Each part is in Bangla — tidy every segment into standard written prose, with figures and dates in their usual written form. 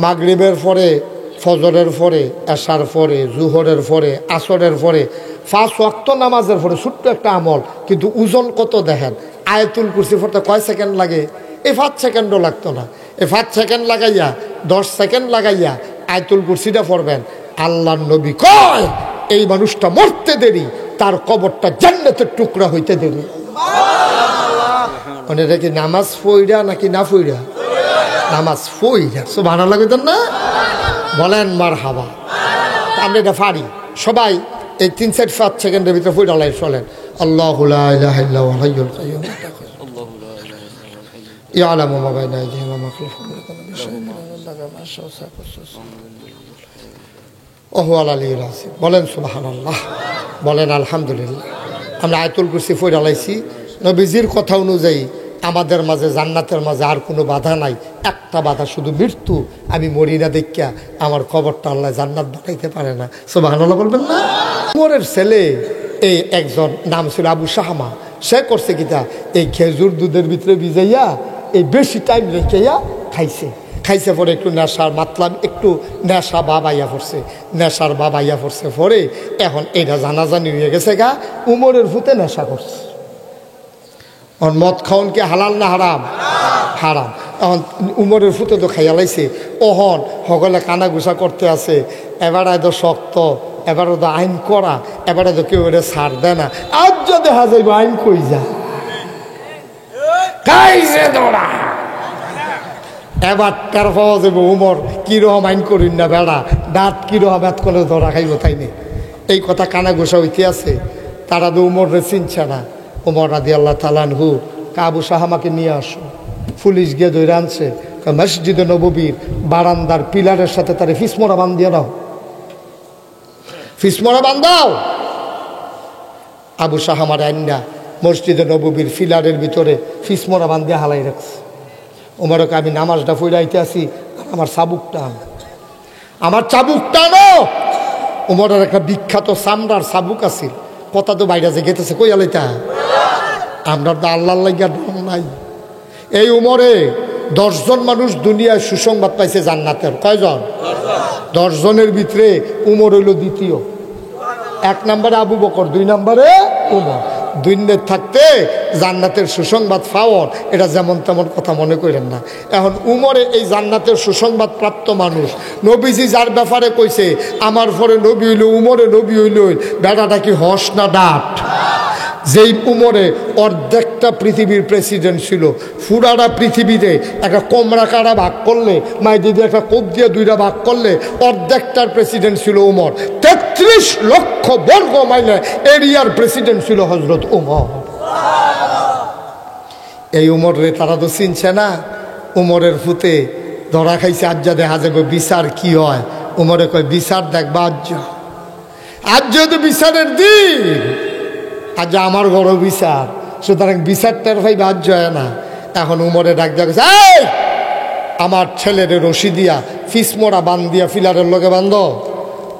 মাগরিবের পরে, ফজরের পরে, এশার পরে, জুহরের পরে, আসরের পরে 5 ওয়াক্ত নামাজের পরে ছোট্ট একটা আমল, কিন্তু ওজন কত দেখেন। আয়াতুল কুরসি পড়তে কয় সেকেন্ড লাগে? এই 5 সেকেন্ডও লাগতো না। এই 5 সেকেন্ড লাগাইয়া 10 সেকেন্ড লাগাইয়া আয়াতুল কুরসিটা পড়বেন। আল্লাহর নবী কয় এই মানুষটা মরতে দেরি, তার কবরটা জান্নাতের টুকরা হইতে দেরি। মানে এটা কি নামাজ পইরা নাকি না পইরা? নামাজ পইরা। সুবহানাল্লাহ কইতেন না? বলেন মারহাবা। আমরা এটা পারি সবাই। এই 3-4-5 সেকেন্ডের ভিতরে পইরা লাই চলেন। আল্লাহু লা ইলাহা ইল্লা হুয়াল হাইয়ুল কাইয়্যুম ইয়ালামু মা বাইনা আইদিহিম ওয়া মা খালফাহুম ওয়া হুয়াল আলিয়্যুল আযীম। বলেন সুবহানাল্লাহ, বলেন আলহামদুলিল্লাহ। আমরা আয়াতুল কুরসি পড়ে লাইছি। নবীজির কথা অনুযায়ী আমাদের মাঝে জান্নাতের মাঝে আর কোনো বাধা নাই, একটা বাধা শুধু মৃত্যু। আমি মরি না দেখিয়া আমার কবরটা আল্লাহ জান্নাত বানাইতে পারে না। সুবহানাল্লাহ বলবেন না? উমরের ছেলে এই একজন নাম ছিল আবু শাহমা, সে করছে কিতা, এই খেজুর দুধের ভিতরে ভিজাইয়া এই বেশি টাইম রেখেইয়া খাইছে পরে একটু নেশার মাতলাম, একটু নেশা বাবাইয়া পড়ছে, নেশার বাবাইয়া পড়ছে পরে এখন এটা জানাজানি হয়ে গেছে গা উমরের ভূতে নেশা করছে। মদ খাওন কি হালাল না হারাম? হারাম। এখন উমরের ফুতে তো খাইয়া লাইছে, ওহন সকলে কানা ঘুষা করতে আছে। এবারে তো শক্ত, এবারে তো আইন করা, এবারে তো কেউ এটা ছাড় দেয় না। আজ যদি হাজাইব আইন কই যা খাইছে দৌড়া। এবার টের পাওয়া যাবো উমর কিরকম আইন করিন না বেড়া, দাঁত কিরকম এত করে ধরা খাইব তাই নেই। এই কথা কানা ঘুষা হইতে আছে। তারা তো উমরে চিনছে না। উমর রাদিয়াল্লাহু তাআলা আনহু আবু শাহমাকে নিয়ে আসো। পুলিশ গিয়ে ধরে আনছে। মসজিদে নববীর বারান্দার পিলারের সাথে তারে ফিসমোড়া বান্ধিয়ে দাও, ফিসমোড়া বান্ধাও। আবু শাহমার আইনা মসজিদে নববীর পিলারের ভিতরে ফিসমোড়া বান্ধিয়ে হালাই রাখছে। উমরকে আমি নামাজটা পড়াইতে আসি, আমার চাবুকটা আনো, আমার চাবুকটা আনো। উমরের একটা বিখ্যাত চামড়ার চাবুক আছিল। কথা তো বাইরে যে গেতেছে কই আলাইতা, আমরা তো আল্লাহর লাগিয়া ডর নাই। এই উমরে 10 জন মানুষ দুনিয়ায় সুসংবাদ পাইছে জান্নাতের। কয়জন? 10 জনের ভিতরে উমর হইল দ্বিতীয়। 1 নম্বরে আবু বকর, 2 নম্বরে উমর। 2 থাকতে জান্নাতের সুসংবাদ পাওয়ার এটা যেমন তেমন কথা মনে করেন না। এখন উমরে এই জান্নাতের সুসংবাদ প্রাপ্ত মানুষ। নবীজি যার ব্যাপারে কইছে আমার পরে নবী হইল, উমরে নবী হইল, বেটাটা কি হস না ডাট? যেই উমরে অর্ধেকটা পৃথিবীর প্রেসিডেন্ট ছিল, পুরাটা পৃথিবীতে একটা কমরা কারা ভাগ করলে, মাইদিদি একটা কোপ দিয়ে 2টা ভাগ করলে অর্ধেকটার প্রেসিডেন্ট ছিল উমর। 33 লক্ষ বর্গ মাইলে এরিয়ার প্রেসিডেন্ট ছিল হজরত উমর। এই উমর রে তারা তো চিনছে না। উমরের ফুতে ধরা খাইছে। আজ যা দেখা যাবে বিচার কি হয়। উমরে কয় বিচার দেখবা আজ যেহেতু বিচারের দিন, আজ আমার বড় বিচার, সুতরাং বিচারটার ভাই বাহ্য হয় না। এখন উমরে ডাক দেওয়া গেছে, এই আমার ছেলের রশি দিয়া ফিসমোড়া বান্ধ দিয়া ফিলারের লগে বান্ধ।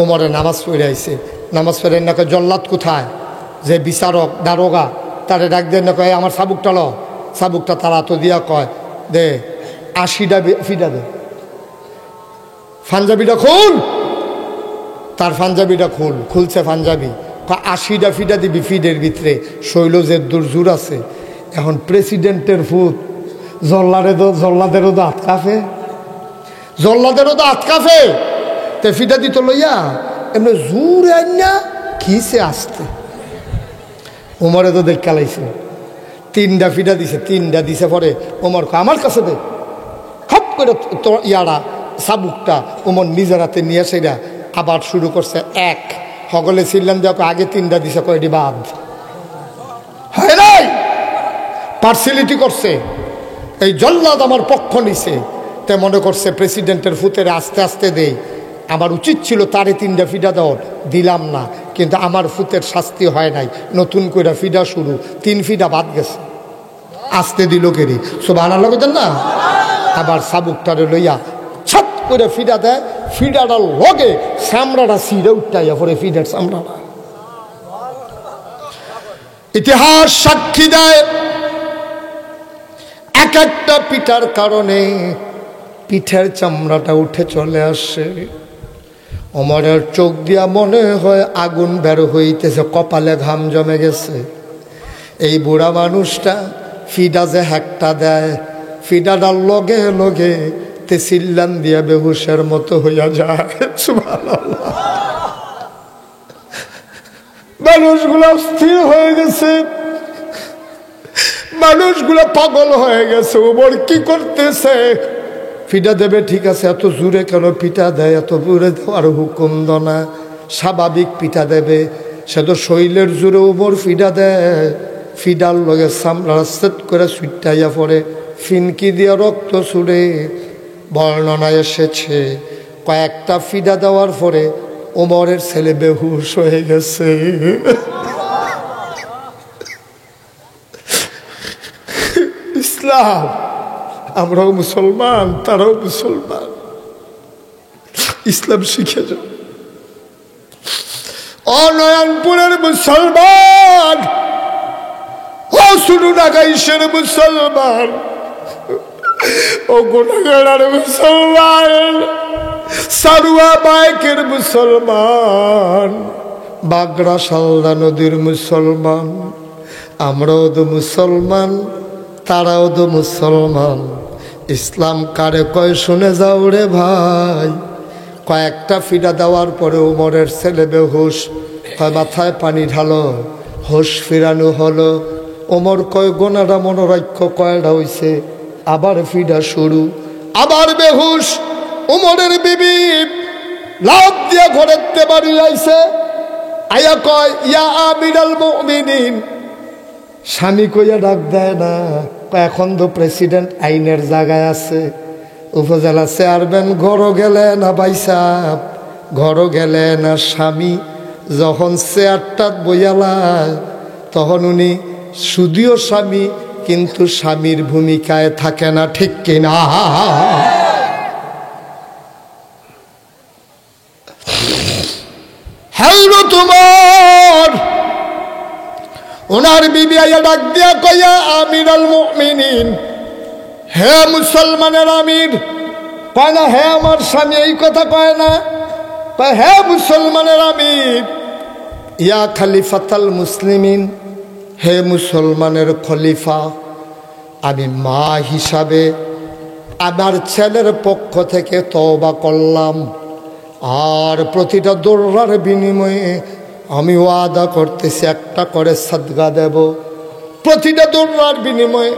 উমরে নামাজ পড়ে আইছে। নামাজ পড়ে না কয় জল্লাদ কোথায়? যে বিচারক দারোগা তারে ডাক দেন না কয় আমার চাবুকটা ল। চাবুকটা তারা তো দিয়া কয় দে 80টা ফিডা দে, পাঞ্জাবিটা খুল। তার পাঞ্জাবিটা খুলছে পাঞ্জাবি। 80টা ফিডা দিবি ফিডের ভিতরে শৈলজের জোর আছে। এখন প্রেসিডেন্টের ফুট জল্লাদেরও তো আটকাফে, জল্লাদেরও তো আটকাফে। তে ফিডা দিত লইয়া এমনি জোরে আইনা খিসে আসতে। উমরে তো দেখ কালাইছে। 3টা ফিডা দিছে, 3টা দিছে পরে উমর আমার কাছে দে। খপ করে ইয়ারা চাবুকটা উমর নিজের হাতে নিয়ে সেটা আবার শুরু করছে। এক সকলে ছিলেন দেখো আগে 3টা দিছে, কয়টি বাদ হয় নাই। পার্সিয়ালিটি করছে। এই জল্লাদ আমার পক্ষ নিছে। তে মনে করছে প্রেসিডেন্টের ফুতের আস্তে আস্তে দেই, আমার উচিত ছিল তারে 3টা ফিডা দেওয়ার, দিলাম না। কিন্তু আমার ফুতের শাস্তি হয় নাই, নতুন করে ফিডা শুরু, 3 ফিডা বাদ গেছে। আস্তে দিল কেরি, সুবহানাল্লাহ কইতেন না। আবার চাবুকটারে লইয়া ছাত করে ফিডা দেয়। ফিডাটা লগে চামড়াটা ছিঁড়ে উঠাইয়া পরে ফিডার চামড়াটা। ইতিহাস সাক্ষী দেয় এক একটা পিটার কারণে পিঠের চামড়াটা উঠে চলে আসে। ওমরের চোখ দিয়া মনে হয় আগুন বের হইতেছে, কপালে ঘাম জমে গেছে। এই বুড়া মানুষটা ফিডা যে হ্যাকটা দেয়, ফিডাটার লগে লগে তে চিল্লান দিয়া বেহুশের মতো হইয়া যায়। সুবহানাল্লাহ। মানুষগুলো স্থির হয়ে গেছে, মানুষগুলো পাগল হয়ে গেছে। ওমর কি করতেছে? ফিডা দেবে ঠিক আছে, এত জোরে কেন পিঠা দেয়? এত জোরে দেওয়ার হুকুম দনা, স্বাভাবিক পিঠা দেবে। সে তো শৈলের জোরে ওমর ফিডা দেয়, ফিডার লগে চামড়া সেট করে সুইটাইয়া পড়ে, ফিনকি দিয়ে রক্ত ছুড়ে। বর্ণনায় এসেছে কয়েকটা ফিডা দেওয়ার পরে ওমরের ছেলে বেহুশ হয়ে গেছে। ইসলাম, আমরাও মুসলমান, তারাও মুসলমান, ইসলাম শিখে যাও। অনয়নপুরের মুসলমান, ও সুরুনাগাইশের মুসলমান, ও গুণাগাড়ার মুসলমান, সারুয়া বাইকের মুসলমান, বাগড়া সালদা নদীর মুসলমান, আমরাও তো মুসলমান, তারাও তো মুসলমান। ইসলাম কারে কয় শুনে যাও রে ভাই। কয়েকটা ফিডা দেওয়ার পরে ওমরের ছেলে বেহুশ, কয় মাথায় পানি ঢালো, হোশ ফিরানো হলো। ওমর কয় গোনাটা মনোরাক্ষ কয়টা হইছে? আবার ফিডা শুরু, আবার বেহুশ। ওমরের বিবি লাফ দিয়া ঘরেতে বাড়ি আইছে, আয়া কয় ইয়া আমিরাল মুমিনিন। স্বামী কইয়া ডাক দেয় না, এখন তো প্রেসিডেন্ট আইনের জায়গায় আছে। উপজেলা চেয়ারম্যান ঘরও গেলে না ভাই সাহেব, ঘরও গেলে না স্বামী। যখন চেয়ারটাত বইয়ালায় তখন উনি শুধুও স্বামী, কিন্তু স্বামীর ভূমিকায় থাকে না, ঠিক কিনা? হ্যালো তোমার ওনার বিবি আইয়া ডাক দিয়া কইয়া আমিরাল মুমিনিন, হে মুসলমানের আমির। কয় না হে আমার স্বামী, এই কথা কয় না, কয় হে মুসলমানের আমির। ইয়া খলিফাতাল মুসলিমিন, হে মুসলমানের খলিফা, আমি মা হিসাবে আমার ছেলের পক্ষ থেকে তওবা করলাম, আর প্রতিটা দোররার বিনিময়ে আমি ওয়াদা করতেছি একটা করে সাদগা দেব। প্রতিটা দোররার বিনিময়ে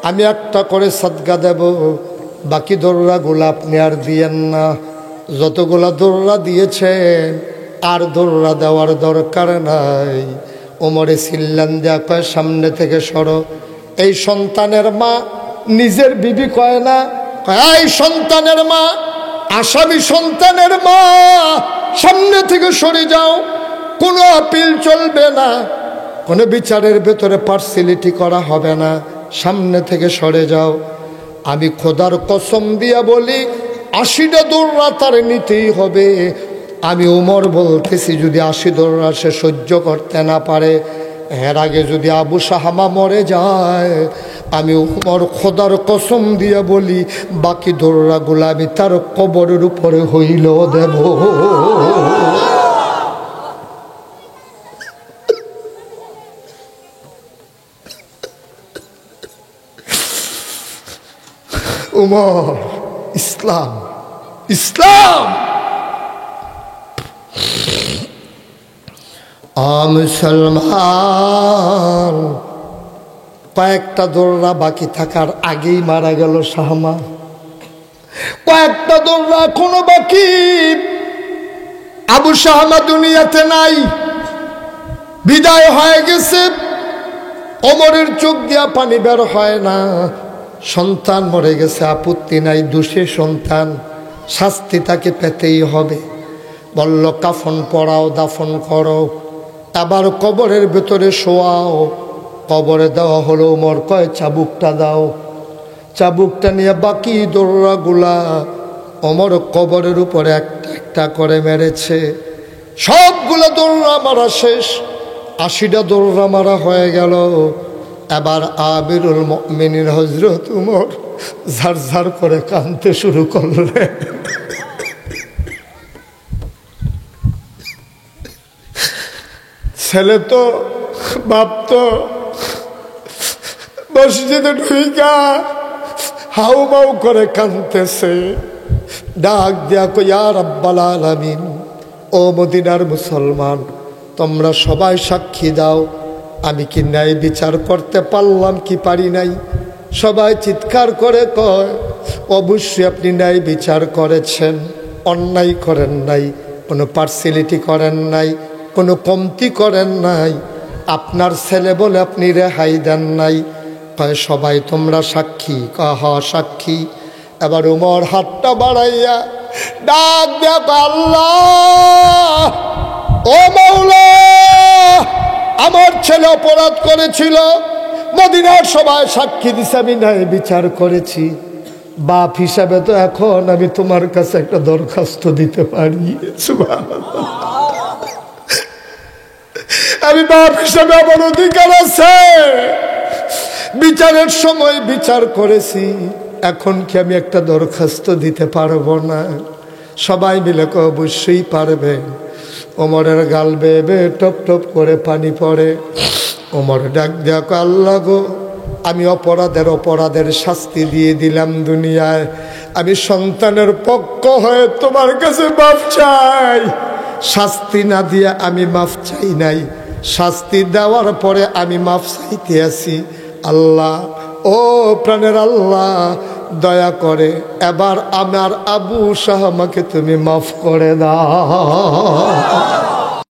আমি একটা করে সাদগা দেব। বাকি দোররাগুলো আপনি আর দিয়েন না। যতগুলা দোররা দিয়েছেন আর দোররা দেওয়ার দরকার নাই। ওমরে চিল্লান দেয়া কয় সামনে থেকে সরো। এই সন্তানের মা নিজের বিবি কয় না, কয় এই সন্তানের মা, আসামি সন্তানের মা, সামনে থেকে সরে যাও। কোনো আপিল চলবে না, কোনো বিচারের ভেতরে পার্সিয়ালিটি করা হবে না, সামনে থেকে সরে যাও। আমি খোদার কসম দিয়া বলি 80টা দৌড়া তার নিতেই হবে। আমি উমর বলতেছি, যদি 80 দৌড়া সে সহ্য করতে না পারে, এর আগে যদি আবু সাহামা মরে যায়, আমি উমর খোদার কসম দিয়া বলি বাকি দৌড়াগুলো আমি তার কবরের উপরে হইলেও দেব। উমর, ইসলাম, ইসলাম। মুসলমান, কয়েকটা দৌড়া বাকি থাকার আগেই মারা গেল শাহমা। কয়েকটা দৌড়া এখনো বাকি। আবু শাহমা দুনিয়াতে নাই, বিদায় হয়ে গেছে। ওমরের চোখ দিয়া পানি বের হয় না। সন্তান মরে গেছে, আপত্তি নাই, দোষী সন্তান, শাস্তি তাকে পেতেই হবে। বলল কাফন পরাও, দাফন করো, আবার কবরের ভেতরে শোয়াও। কবরে দেওয়া হলো। ওমর কয় চাবুকটা দাও। চাবুকটা নিয়ে বাকি দৌড়াগুলা ওমর কবরের উপরে একটা একটা করে মেরেছে। সবগুলো দৌড়া মারা শেষ। 80টা দৌড়া মারা হয়ে গেল। এবার আমিরুল মুমিনিন হযরত উমর ঝারঝার করে কাঁদতে শুরু করলেন। ছেলে তো বাপ তো মসজিদে ঢুইকা হাউ মাউ করে কাঁদতেছে, ডাক দিয়া কই ইয়া রাব্বাল আলামিন, ও মদিনার মুসলমান, তোমরা সবাই সাক্ষী দাও, আমি কি ন্যায় বিচার করতে পারলাম কি পারি নাই? সবাই চিৎকার করে কয়, অবশ্যই আপনি ন্যায় বিচার করেছেন, অন্যায় করেন নাই, কোনো পার্সিয়ালিটি করেন নাই, কোনো কমতি করেন নাই, আপনার ছেলে বলে আপনি রেহাই দেন নাই। কয় সবাই তোমরা সাক্ষী? কহ সাক্ষী। এবার উমর হাতটা বাড়াইয়া ডাক দেয়া আল্লাহ, ও মাওলা, আমার ছেলে অপরাধ করেছিল, মদিনার সবাই সাক্ষী দিছে আমি ন্যায় বিচার করেছি, বাপ হিসাবে তো এখন আমি তোমার কাছে একটা দরখাস্ত দিতে পারি। সুবহানাল্লাহ, আমি বাপ হিসাবে আমার অধিকার আছে, বিচারের সময় বিচার করেছি, এখন কি আমি একটা দরখাস্ত দিতে পারবো না? সবাই মিলে অবশ্যই পারবে। ওমরের গাল বেয়ে বেয়ে টপ টপ করে পানি পড়ে। ওমর ডাক দেখো, আল্লাহ গো, আমি অপরাধের শাস্তি দিয়ে দিলাম দুনিয়ায়, আমি সন্তানের পক্ষ হয়ে তোমার কাছে মাফ চাই। শাস্তি না দিয়ে আমি মাফ চাই নাই, শাস্তি দেওয়ার পরে আমি মাফ চাইতে আছি। আল্লাহ, ও প্রাণের আল্লাহ, দয়া করে এবার আমার আবু শাহ আমাকে তুমি মাফ করে দাও।